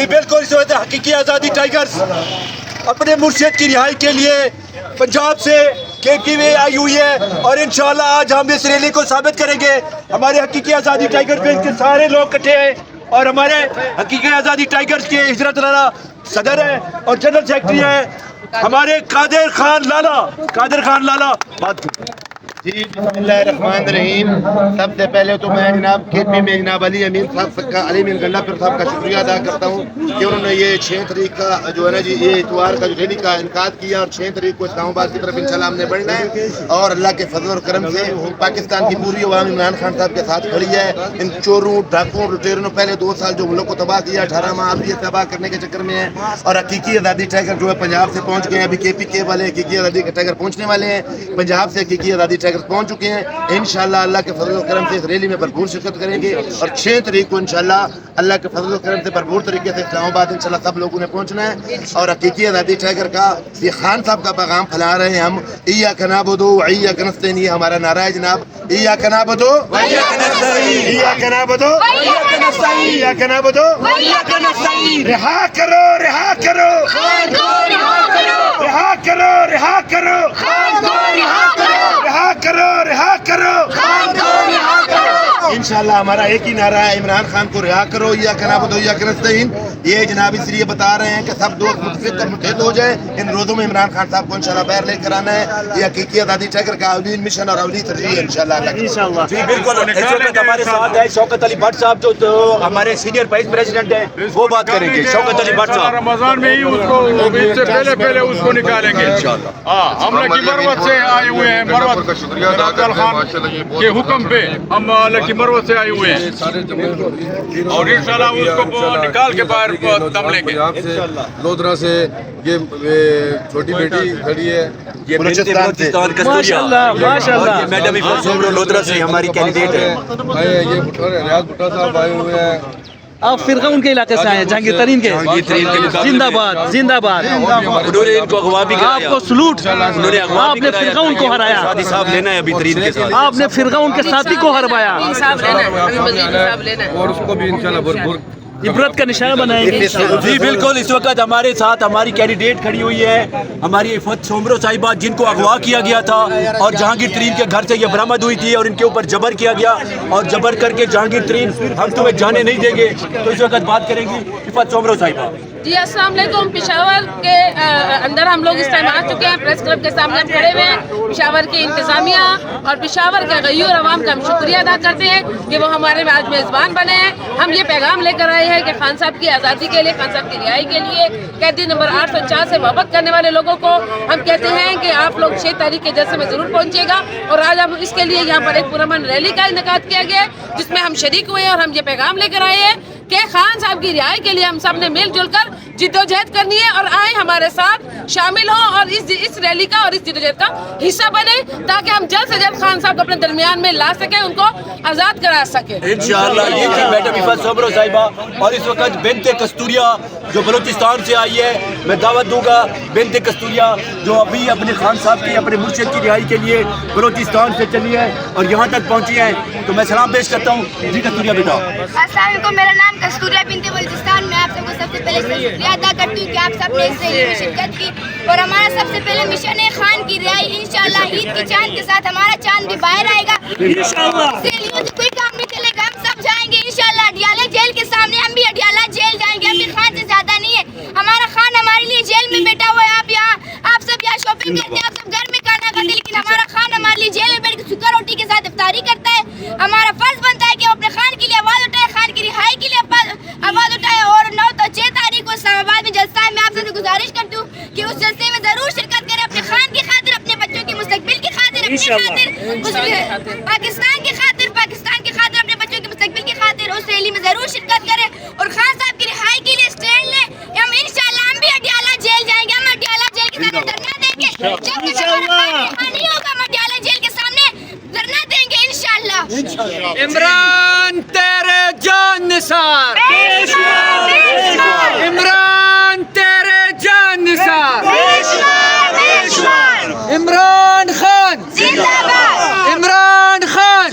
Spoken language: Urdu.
بالکل اس وقت حقیقی آزادی ٹائیگرز اپنے مرشد کی رہائی کے لیے پنجاب سے KPV آئی ہوئی ہے اور انشاءاللہ آج ہم اس ریلی کو ثابت کریں گے. ہمارے حقیقی آزادی ٹائیگر پہ کے سارے لوگ اکٹھے ہیں اور ہمارے حقیقی آزادی ٹائیگرز کے ہجرت لالا صدر ہے اور جنرل سیکرٹری ہے ہمارے قادر خان لالا. بات جی بسم اللہ الرحمن الرحیم. سب سے پہلے تو میں جناب KP میں جناب علی امین گنڈا پھر صاحب کا شکریہ ادا کرتا ہوں کہ انہوں نے یہ 6 تاریخ کا جو ہے نا جی یہ اتوار کا جو ریلی کا انعقاد کیا اور 6 تاریخ کو اسلام آباد کی طرف انشاءاللہ ہم نے بڑھنا ہے اور اللہ کے فضل اور کرم سے پاکستان کی پوری عوام عمران خان صاحب کے ساتھ کھڑی ہے. ان چوروں ڈاکوؤں لٹیروں نے پہلے 2 سال جو ملک کو تباہ کیا 18 ماہ اب یہ تباہ کرنے کے چکر میں ہے اور حقیقی آزادی ٹائیگر جو ہے پنجاب سے پہنچ گئے ہیں. ابھی KPK والے حقیقی آزادی کے ٹائیگر پہنچنے والے ہیں. پنجاب سے حقیقی آزادی ٹائیگر پہنچ چکے ہیں. انشاءاللہ اللہ کے فضل و کرم سے اس ریلی میں بھرپور شرکت کریں گے اور 6 تاریخ کو انشاءاللہ اللہ کے فضل و کرم سے بھرپور طریقے سے اسلام آباد انشاءاللہ سب لوگوں نے پہنچنا ہے. اور حقیقی آزادی ٹائیگر کا یہ خان صاحب کا پیغام پھیلا رہے ہیں ہم. ایاک نعبد و ایاک نستعین یہ ہمارا نعرہ ہے جناب. ایاک نعبد و ایاک نعبد و ایاک نعبد و رہا کرو رہا کرو رہا کرو رہا کرو رہا کرو رہا کرو. انشاءاللہ ہمارا ایک ہی نعرہ ہے عمران خان کو رہا کرو ایاک نعبد و ایاک نستعین. یہ جناب اس لیے بتا رہے ہیں کہ سب دوست متفق اور متحد ہو جائے. ان روزوں میں عمران خان صاحب کو انشاءاللہ باہر لے کر آنا ہے. یہ حقیقی آزادی ٹائیگر کا اولین مشن اور اولی ترجیح ہے انشاءاللہ. جی بالکل اس وقت ہمارے ساتھ ہے شوکت علی بٹ صاحب جو ہمارے سینئر وائس پریزیڈنٹ ہیں وہ بات کریں گے. شوکت علی بٹ صاحب رمضان میں ہی اس کو عید سے پہلے اس کو نکالیں گے انشاءاللہ. ہم لکی مروت سے آئے ہوئے ہیں. مروت کا شکریہ ادا کرتے ہیں کے حکم پہ ہم لکی مروت سے آئے ہوئے ہیں اور انشاءاللہ اس کو نکال کے باہر دم لیں گے. لودھرا سے یہ چھوٹی بیٹی کھڑی ہے یہ بلوچستان ماشاءاللہ میڈم افضل لودھرا سے ہماری کینڈیڈیٹ ہے. یہ ریاض بھٹا صاحب آئے ہوئے ہیں. آپ فرقہ ان کے علاقے سے آئے ہیں جہانگیر ترین کے. زندہ باد زندہ باد. انہوں نے ان کو اغوا بھی کرایا. آپ کو سلوٹ. آپ نے فرقہ ان کو ہرایا. سادی صاحب لینا ہے ابھی ترین کے ساتھ. آپ نے فرقہ ان کے ساتھی کو ہروایا. اور اس کو بھی انشاءاللہ بھرپور عبرت کا نشانہ بنائیں گے. جی بالکل اس وقت ہمارے ساتھ ہماری کینڈیڈیٹ کھڑی ہوئی ہے ہماری عفت سومرو صاحبہ جن کو اغوا کیا گیا تھا اور جہانگیر ترین کے گھر سے یہ برآمد ہوئی تھی اور ان کے اوپر جبر کیا گیا اور جبر کر کے جہانگیر ترین ہم تمہیں جانے نہیں دیں گے. تو اس وقت بات کریں گی عفت سومرو صاحبہ. جی السلام علیکم. پشاور کے اندر ہم لوگ اس ٹائم آ چکے ہیں. پریس کلب کے سامنے کھڑے ہوئے ہیں. پشاور کی انتظامیہ اور پشاور کے غیور عوام کا ہم شکریہ ادا کرتے ہیں کہ وہ ہمارے آج میزبان بنے ہیں. ہم یہ پیغام لے کر آئے ہیں کہ خان صاحب کی آزادی کے لیے خان صاحب کی رہائی کے لیے قیدی نمبر 804 سے محبت کرنے والے لوگوں کو ہم کہتے ہیں کہ آپ لوگ 6 تاریخ کے جلسے میں ضرور پہنچیے گا. اور آج ہم اس کے لیے یہاں پر ایک پرامن ریلی کا انعقاد کیا گیا ہے جس میں ہم شریک ہوئے اور ہم یہ پیغام لے کر آئے ہیں کہ خان صاحب کی رہائی کے لیے ہم سب نے مل جل کر جدوجہد کرنی ہے اور آئے ہمارے ساتھ شامل ہوں اور اس ریلی کا اور اس جدوجہد کا حصہ بنے تاکہ ہم جلد سے جلد خان صاحب کو اپنے درمیان میں لا سکیں ان کو آزاد کرا سکیں انشاءاللہ. یہ تھی میڈم عفت سومرو صاحبہ اور اس وقت بنت کستوریا جو بلوچستان سے آئی ہے. میں دعوت دوں گا بنت کستوریا جو ابھی اپنے خان صاحب کی اپنے مرشد کی رہائی کے لیے بلوچستان سے چلی ہے اور یہاں تک پہنچی ہے تو میں سلام پیش کرتا ہوں. جی کستوریا بیٹا. السلام علیکم. میرا نام کستوریا بنت بلوچستان. میں آپ سب کو سب سے پہلے شکریہ ادا کرتی ہوں کہ آپ سب نے اس ریلی میں شرکت کی اور ہمارا سب سے پہلے مشن ہے خان کی رہائی. انشاءاللہ عید کی چاند کے ساتھ ہمارا چاند بھی باہر آئے گا. ریلیوں سے کوئی کام نہیں چلے گا. ہم سب جائیں گے انشاءاللہ اڈیالہ جیل کے سامنے. ہم بھی اڈیالہ جیل جائیں گے. ہم بھی خان سے زیادہ نہیں ہے. ہمارا خان ہمارے لیے جیل میں بیٹھا ہوا ہے. آپ سب یہاں شاپنگ کرتے ہیں. آپ سب گھر میں کھانا کھاتے ہیں لیکن ہمارا خان ہمارے لیے جیل میں بیٹھ کے سکر روٹی کے ساتھ افطاری کرتا ہے. ہمارا فرض بنتا ہے کہ وہ اپنے خان کے لیے آواز اٹھائے. خان کی رہائی کے لیے آواز اٹھائے. اور 9-6 تاریخ کو اسلام آباد میں جلسہ ہے. میں آپ سے گزارش کرتی ہوں کہ اس جلسے میں ضرور شرکت کریں. اپنے خان کی خاطر, اپنے بچوں کے مستقبل کی خاطر, اپنی خاطر, پاکستان کی خاطر, اپنے بچوں کے مستقبل کی خاطر اس ریلی میں ضرور شرکت کریں اور خان صاحب کی رہائی کے لیے اسٹینڈ لیں. ہم انشاءاللہ ہم بھی اڈیالہ جیل جائیں گے. ہم اڈیالہ جیل کے سامنے دھرنا دیں گے. جب تک ہمارا خان نہیں ہوگا ہم اڈیالہ جیل کے سامنے دھرنا دیں گے انشاءاللہ. عمران تیرے جان نثار. عمران تیرے جان نثار. عمران خان زندہ باد. عمران خان